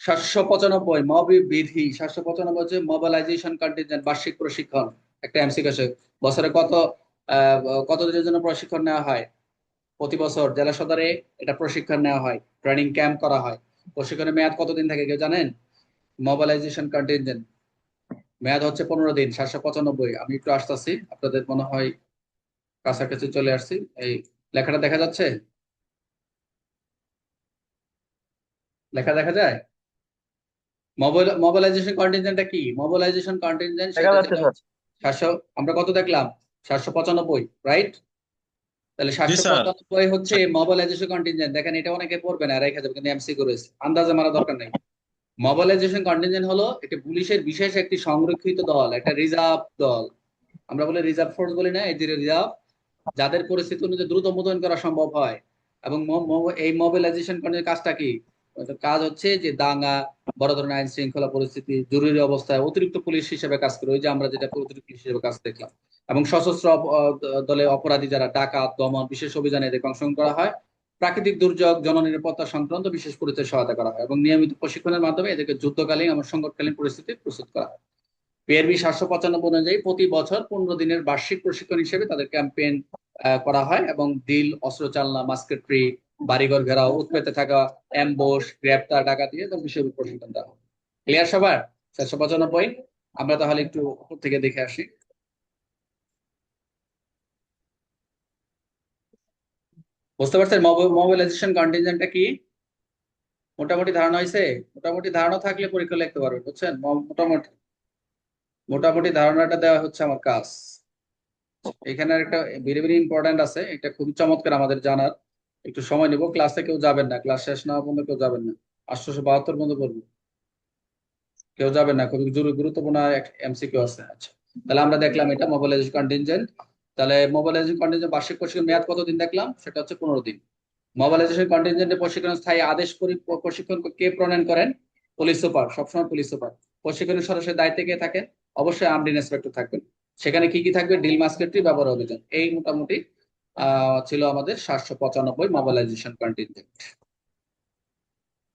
795 বিধি 795 হচ্ছে mobilisation contingent বার্ষিক প্রশিক্ষণ। একটা এমসিকিউ আছে, বছরে কত দিনের জন্য প্রশিক্ষণ নেওয়া হয়? প্রতি বছর জেলা সদরে এটা প্রশিক্ষণ নেওয়া হয়, ট্রেনিং ক্যাম্প করা হয়। প্রশিক্ষণের মেয়াদ কতদিন থাকে কেউ জানেন? মোবিলাইজেশন কন্টিনজেন্ট মেয়াদ হচ্ছে 15 দিন। 795, আমি একটু আসতেছি, আপনাদের মনে হয় কাছাকাছি চলে আসছি। এই লেখাটা দেখা যাচ্ছে? লেখা দেখা যায়? মোবিলাইজেশন কন্টিনজেন্টটা কি? মোবিলাইজেশন কন্টিনজেন্ট দেখা সেটা যাচ্ছে যেটা স্যার। হচ্ছে 700, আমরা কত দেখলাম? 795, রাইট? তাহলে জি সাতশো স্যার। পঁচানব্বই হচ্ছে মোবিলাইজেশন কন্টিনজেন্ট। দেখেন এটা অনেকে পড়বে না, রেখে যাবে, কিন্তু এমসিকিউ রয়েছে, আন্দাজে মারা দরকার নাই। মোবিলাইজেশন কন্টিনজেন্ট হলো একটি পুলিশের বিশেষ একটি সংরক্ষিত দল, একটা রিজার্ভ দল। আমরা বলি রিজার্ভ ফোর্স বলি না, এই যে রিজার্ভ, যাদের পরিস্থিতি অনুযায়ী দ্রুত মোতায়েন করা সম্ভব হয়। এবং এই মোবিলাইজেশন কন্টিনজেন্ট কাজটা কি? ওদের কাজ হচ্ছে যে দাঙ্গা, বড় ধরনের আইন শৃঙ্খলা পরিস্থিতি, জরুরি অবস্থায় অতিরিক্ত পুলিশ হিসেবে কাজ করে, ওই যে আমরা যেটা অতিরিক্ত পুলিশ হিসেবে কাজ দেখলাম। এবং সশস্ত্র দলে অপরাধী যারা ডাকাত দমন, বিশেষ অভিযানে এদেরকে অংশগ্রহণ করা হয়। প্রাকৃতিক দুর্যোগ, জননিরাপত্তা সংক্রান্ত বিশেষ পরিচয় সহায়তা করা হয় এবং নিয়মিত প্রশিক্ষণের মাধ্যমে এদেরকে যুদ্ধকালীন এবং সংকটকালীন পরিস্থিতি প্রস্তুত করা হয়। পিআরবি 795 অনুযায়ী প্রতি বছর 15 দিনের বার্ষিক প্রশিক্ষণ হিসেবে তাদের ক্যাম্পেইন করা হয় এবং ডিল, অস্ত্র চালনা, মাস্কেট্রি, বাড়িঘর ঘেরাও, উৎপেতে থাকা, অ্যাম্বুশ, গ্রেপ্তার, ডাকাতি এবং বিষয় প্রশিক্ষণ দেওয়া হয়। ক্লিয়ার সবার? 795। আমরা তাহলে একটু উপর থেকে দেখে আসি। বুঝতে পারছেন মোবিলাইজেশন কন্টিনজেন্টটা কি? মোটামুটি ধারণা হয়েছে? মোটামুটি ধারণা থাকলে পরীক্ষা লিখতে পারবেন, বুঝছেন? মোটামুটি মোটামুটি ধারণাটা দেওয়া হচ্ছে আমার কাজ। এখানে একটা ভেরি ভেরি ইম্পর্টেন্ট আছে, এটা খুবই চমৎকার আমাদের জানার। একটু সময় নিব, ক্লাসে কেউ যাবেন না, ক্লাস শেষ না হওয়া পর্যন্ত কেউ যাবেন না। 872 পর্যন্ত পড়বো, কেউ যাবেন না, খুবই গুরুত্বপূর্ণ এমসিকিউ আছে। আচ্ছা, তাহলে আমরা দেখলাম এটা মোবিলাইজেশন কন্টিনজেন্ট। তাহলে মোবিলাইজেশন কন্টিনজেন্ট বার্ষিক প্রশিক্ষণ মেয়াদ কতদিন দেখলাম? সেটা হচ্ছে 15 দিন। মোবিলাইজেশন কন্টিনজেন্টের প্রশিক্ষণ স্থায়ী আদেশ প্রশিক্ষণ কে প্রণয়ন করেন? পুলিশ সুপার, সবসময় পুলিশ সুপার। প্রশিক্ষণের সরাসরি দায়িত্বে কে থাকেন? অবশ্যই আর্মড ইন্সপেক্টর থাকবেন। সেখানে কি কি থাকবে? ডিল, মাস্কেট্রি, ব্যবহার অভিযান। এই মোটামুটি ছিল আমাদের 795 মোবিলাইজেশন কন্টিনজেন্ট।